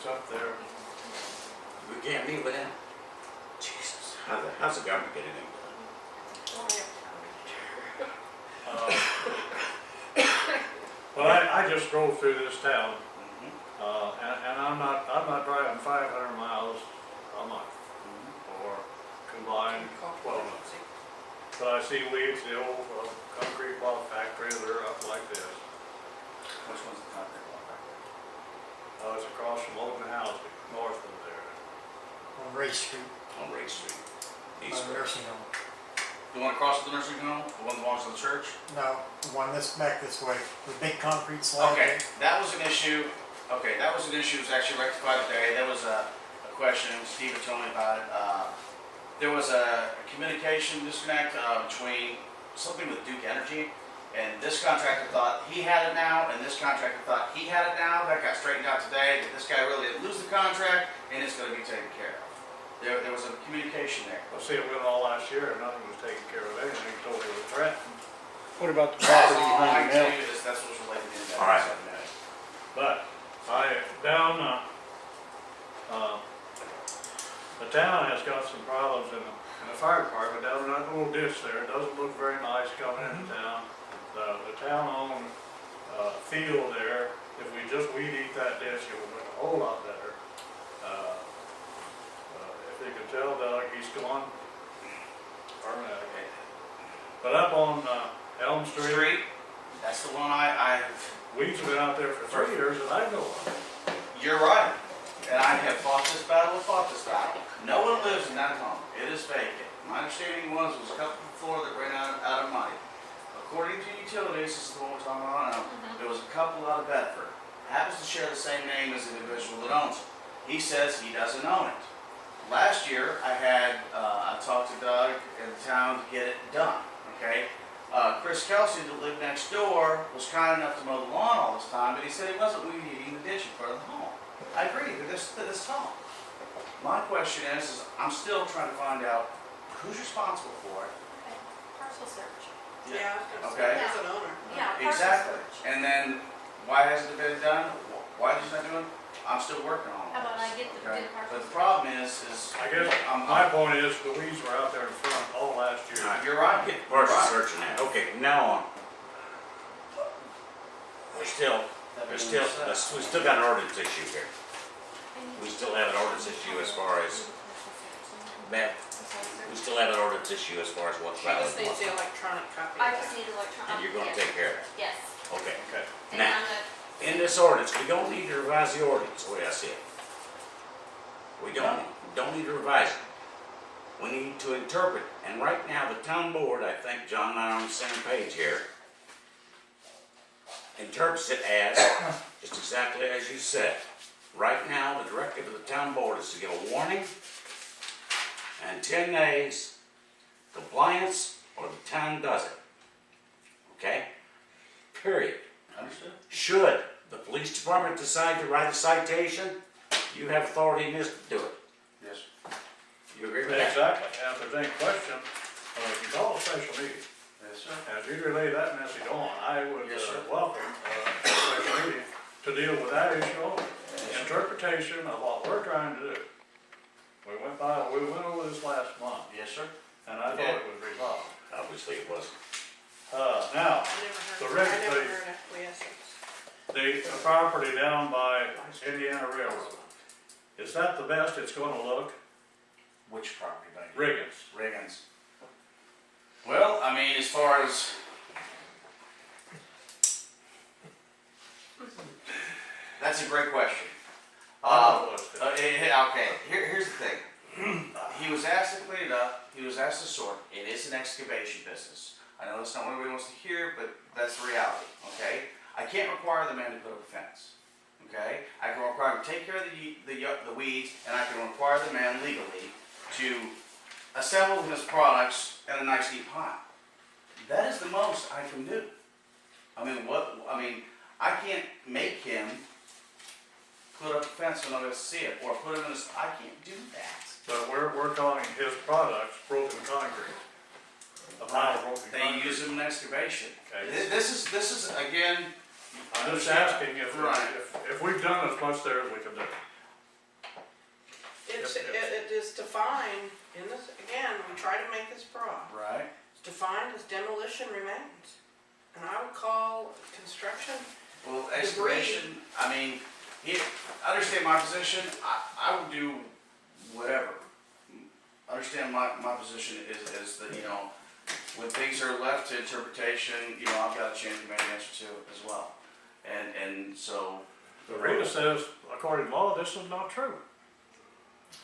folks up there. We can't meet with him? Jesus, how's the government getting anything done? Well, I just drove through this town, and I'm not driving 500 miles a month, or combined 12 months. But I see weeds, the old concrete block factory, they're up like this. Which one's the concrete block factory? It's across from Odon House, north of there. On Ray Street, On Ray Street, by east. the nursing home. The one across from the nursing home? The one that belongs to the church? No, the one back this way, the big concrete slab. Okay, that was an issue. Okay, that was an issue. It was actually rectified today. There was a question. Steve had told me about it. There was a communication disconnect between something with Duke Energy, and this contractor thought he had it now, and this contractor thought he had it now. That got straightened out today. That this guy really didn't lose the contract, and it's going to be taken care of. There was a communication there. I see it went all last year, and nothing was taken care of there, and they told me it was threatened. What about the That's property all I behind can tell the you is that's what's related to that. All right. But the town has got some problems in the fire department down in that little ditch there. It doesn't look very nice coming into town. The town-owned field there, if we just weed eat that ditch, it would look a whole lot better. If you can tell, Doug, he's gone. Okay. But up on Elm Street, That's the one I weeds have been out there for 3 years that I know of. You're right. And I have fought this battle. No one lives in that home. It is vacant. My understanding was it was a couple of floor that ran out of money. According to utilities, this is the one we're talking about now, there was a couple out of Bedford. Happens to share the same name as the individual that owns it. He says he doesn't own it. Last year, I talked to Doug in the town to get it done, okay? Chris Kelsey, that lived next door, was kind enough to mow the lawn all this time, but he said he wasn't weed eating the ditch in front of the home. I agree, they're this tall. My question is I'm still trying to find out who's responsible for it. Okay. Parcel search. Yeah, Okay. there's an owner. Yeah, parcel Exactly. search. And then, why hasn't it been done? Why is it not doing it? I'm still working on it. How about I get the Okay. good parcel? But the problem is I guess my point is the weeds were out there in front all last year. you're right. Get You're partial right. searching that. Okay, from now on. We still got an ordinance issue here. We still have an ordinance issue as far as, Beth, we still have an ordinance issue as far as what's She valid just and needs what's the not. electronic copy. I just need electronic. And you're gonna yes. take care of that. Yes. Okay. Okay. And Now, I'm gonna, in this ordinance, we don't need to revise the ordinance, the way I see it. We don't need to revise it. We need to interpret, and right now, the town board, I think John and I are on the same page here, interprets it as, just exactly as you said. Right now, the directive of the town board is to give a warning and 10 days compliance, or the town does it. Okay? Period. Understood? Should the police department decide to write a citation, you have authority in this to do it. Yes. You agree with that? Exactly. And if there's any question, you call a special meeting. Yes, sir. And if you relay that message on, I would Yes, sir. welcome a special meeting to deal with that issue only. Interpretation of what we're trying to do. We went over this last month, Yes, sir. and I thought it was resolved. Obviously it wasn't. Now, I The never reg- heard acquiescence. the property down by Indiana Railroad, is that the best it's gonna look? Which property bank? Riggins. Well, I mean, as far as that's a great question. Okay, here's the thing. He was asked to clean it up. He was asked to sort. It is an excavation business. I know that's not what everybody wants to hear, but that's the reality. Okay, I can't require the man to put up a fence. Okay, I can require him to take care of the weeds, and I can require the man legally to assemble his products in a nice neat pile. That is the most I can do. I can't make him put up a fence so nobody's see it, or put him in a, I can't do that. But we're calling his products broken concrete. A pile of broken They concrete. use them in excavation. Okay. This is again, I'm just asking if Right. we've done as much there as we can do. defined in this, again, we try to make this broad. Right. It's defined as demolition remains. And I would call construction, Well, excavation, I mean, understand my position, I would do whatever. Understand my position is that, when things are left to interpretation, I've got a chain of command answer to it as well. And so. The Rita says, according to law, this is not true.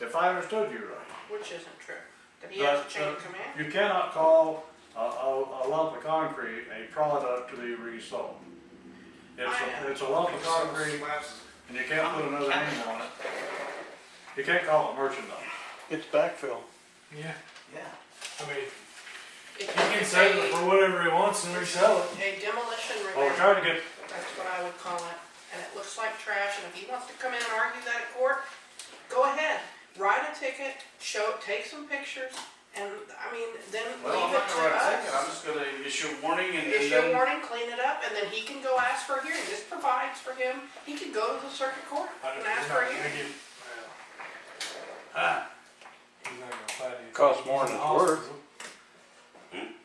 If I understood you right. which isn't true, that he has a But, chain of command. You cannot call a lump of concrete a product to be resold. It's a lump of concrete, and you can't put another name on it. You can't call it merchandise. It's backfill. Yeah. Yeah. I mean, He can sell it for whatever he wants and resell it. A demolition Well, we're remains, trying to get, that's what I would call it, and it looks like trash, and if he wants to come in and argue that at court, go ahead, write a ticket, take some pictures, and, then Well, I'm leave not it gonna write a to ticket, I'm us. just gonna issue a warning and Issue a then. warning, clean it up, and then he can go ask for a hearing, this provides for him, he can go to the circuit court and ask for a hearing. Costs more than it's worth.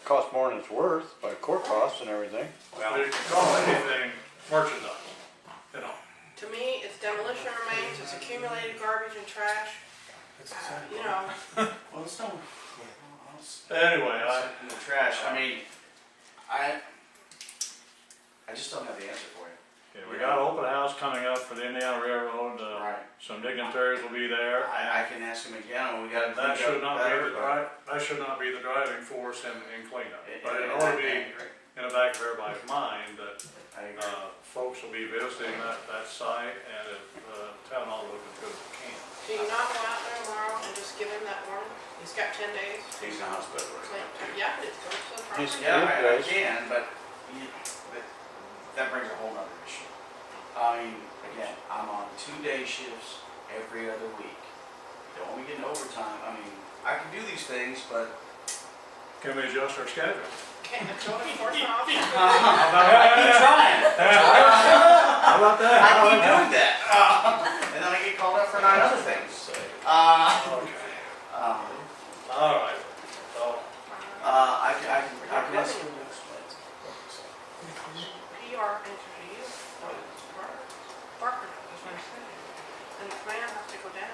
Costs more than it's worth by court costs and everything. but you can call anything merchandise, To me, it's demolition remains, it's accumulated garbage and trash, Well, it's no. Anyway, In the trash, I just don't have the answer for you. Okay, we got an open house coming up for the Indiana Railroad, Right. some dignitaries will be there. I can ask him again, we gotta That clean should up not be better, the but- that should not be the driving force in cleanup. But it I ought to be agree. in the back of everybody's mind that, I agree. folks will be visiting that site, and if, town ought to look as good as it can. do you not go out there tomorrow and just give him that warning? He's got 10 days to He's in the hospital right clean, yeah, but it's goes to the He's- property. Yeah, I Yes. can, but that brings a whole nother issue. Again, I'm on 2-day shifts every other week. Don't want me getting overtime, I can do these things, but. Can we adjust our schedule? Okay, the code enforcement officer. I keep trying. How about that? I keep doing that. And then I get called up for 9 other things. Okay, Um, all right, so, I can ask you. PR interview, Parker, is what I'm saying. And the plan has to go down.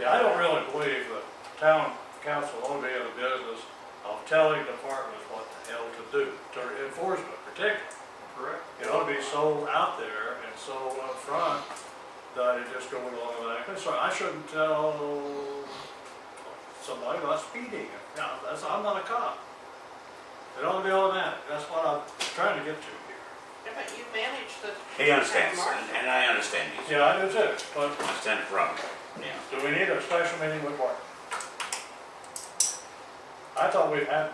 yeah, I don't really believe that town council ought to be in the business of telling departments what the hell to do, to enforcement particularly. Correct. It ought to be so out there and so upfront that it just goes along with that. So I shouldn't tell somebody about speeding. I'm not a cop. It ought to be automatic. That's what I'm trying to get to here. Yeah, but you manage the. He understands, town market. and I understand you. Yeah, I do too, but I understand the problem. Yeah. do we need a special meeting with what? I thought we had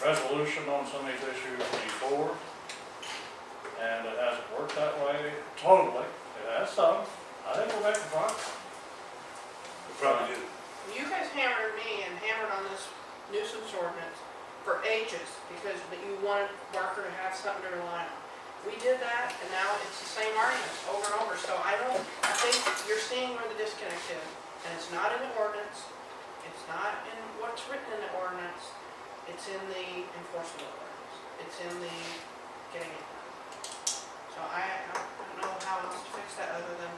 resolution on some of these issues before, and it hasn't worked that way totally. It has some. I think we're making progress. We probably do. You guys hammered me and hammered on this nuisance ordinance for ages because you wanted Barker to have something to rely on. We did that and now it's the same arguments over and over. So I think you're seeing where the disconnect is. And it's not in the ordinance. It's not in what's written in the ordinance. It's in the enforcement ordinance. It's in the getting it done. So I don't know how else to fix that other than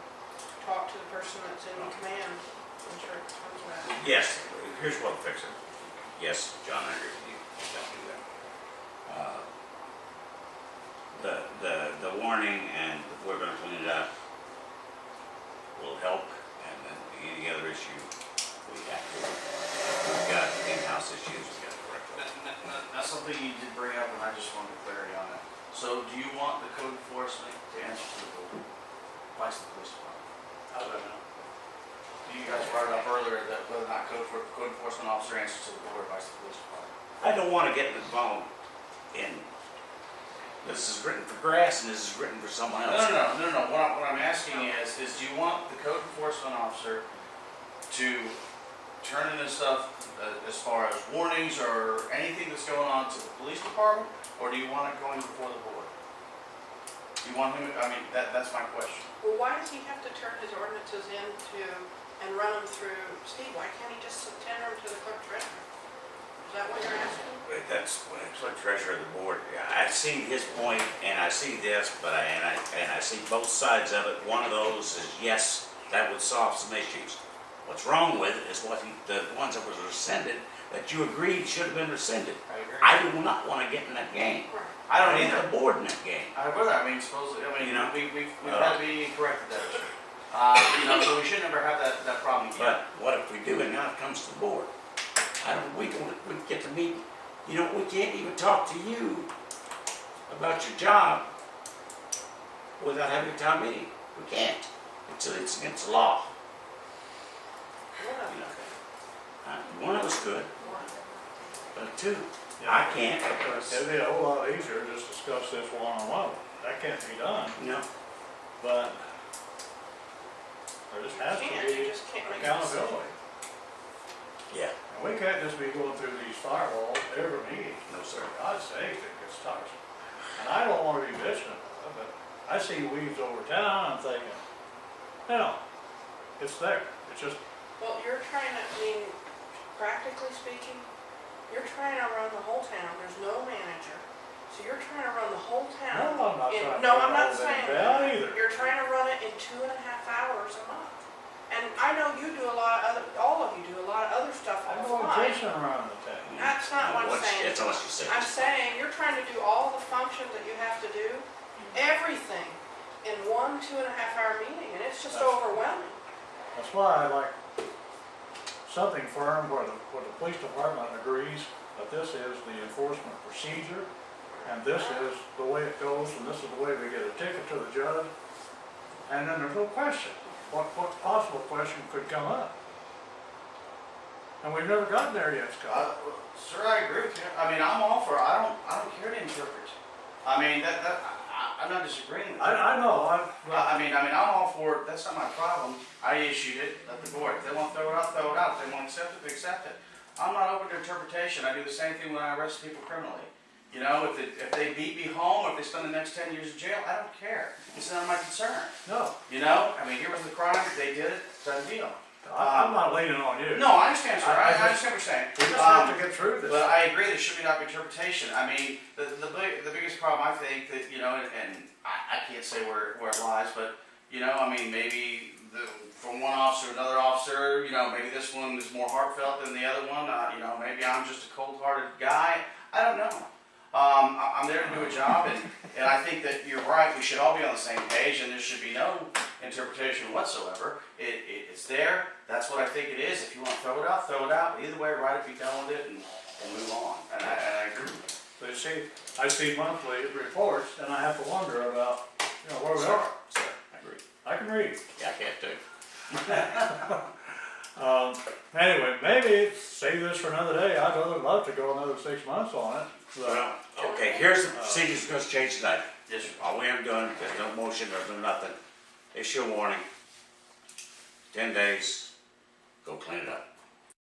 talk to the person that's in command. I'm sure it comes back. Yes, here's what will fix it. Yes, John, I agree with you. Don't do that. The warning and we're gonna clean it up will help, and then any other issue we have to. We've got in-house issues, we've got to correct those. That's something you did bring up, and I just wanted clarity on that. So, do you want the code enforcement to answer to the board, vice the police department? How's that now? You guys brought it up earlier that whether or not code enforcement officer answers to the board, vice the police department. I don't wanna get involved in, this is written for grass and this is written for someone else. No. What I'm asking is do you want the code enforcement officer to turn in this stuff as far as warnings or anything that's going on to the police department, or do you want it going before the board? You want him, that's my question. Well, why does he have to turn his ordinances in to and run them through Steve? Why can't he just tender them to the clerk treasurer? Is that what you're asking? But that's when it's like treasurer of the board. Yeah, I see his point, and I see this, but I see both sides of it. One of those is yes, that would solve some issues. What's wrong with it is the ones that was rescinded that you agreed should have been rescinded. I I agree. do not want to get in that game. Right. I don't want either. the board in that game. Brother, I mean, supposedly, I mean, You know? we've had to be corrected that issue. So we should never have that problem again. But what if we do, and now it comes to the board? We get to meet, we can't even talk to you about your job without having a town meeting. We can't. It's against the law. One of You them. know. One of us could, but two, I can't because, It'd be a whole lot easier to just discuss this one-on-one. That can't be done, but there just has to You be just can't make a decision. accountability. yeah, And we can't just be going through these firewalls every meeting. no sir. For God's sake, it gets tiresome. And I don't wanna be bitching about it, but I see weeds over town, I'm thinking, it's there. It's just, Well, you're trying to, practically speaking, you're trying to run the whole town, there's no manager. So you're trying to run the whole no, town. I'm not in- trying to. No, I'm not hold saying anything down that. either. You're trying to run it in 2.5 hours a month. And I know you do a lot of all of you do a lot of other stuff on I'm the going fly. fishing around the town. That's not what I'm saying. It's unless you say. I'm saying you're trying to do all the functions that you have to do, everything, in 1 2.5 hour meeting, and it's just That's- overwhelming. That's why I like something firm where the police department agrees that this is the enforcement procedure, and this is the way it goes, and this is the way we get a ticket to the judge, and then there's no question. What possible question could come up? And we've never gotten there yet, Scott. Sir, I agree with you. I mean, I'm all for, I don't care to interpret. I mean, I'm not disagreeing with you. I know, I mean, I'm all for it. That's not my problem. I issued it, let the board. If they want to throw it out, throw it out. If they want to accept it, they accept it. I'm not open to interpretation. I do the same thing when I arrest people criminally. If they beat me home or if they spend the next 10 years in jail, I don't care. It's not my concern. no, I mean, here was the crime. They did it. Done deal. I'm not leaning on you. No, I understand, sir. I I understand what you're saying. We just have to get through this. But I agree there should be not interpretation. I mean, the biggest problem I think that, and I can't say where it lies, but, I mean, maybe from one officer to another officer, maybe this one is more heartfelt than the other one. Maybe I'm just a cold-hearted guy. I don't know. I'm there to do a job, and I think that you're right. We should all be on the same page, and there should be no interpretation whatsoever. It's there. That's what I think it is. If you want to throw it out, throw it out. But either way, write it, be done with it, and move on. And I agree with you. But you see, I see monthly reports, and I have to wonder about, where we are. Sir, I agree. I can read. Yeah, I can too. Anyway, maybe save this for another day. I'd really love to go another 6 months on it. Well, okay, here's the procedures going to change tonight. Yes, sir. All we have done, there's no motion, there's no nothing. Issue a warning. 10 days, go clean it up.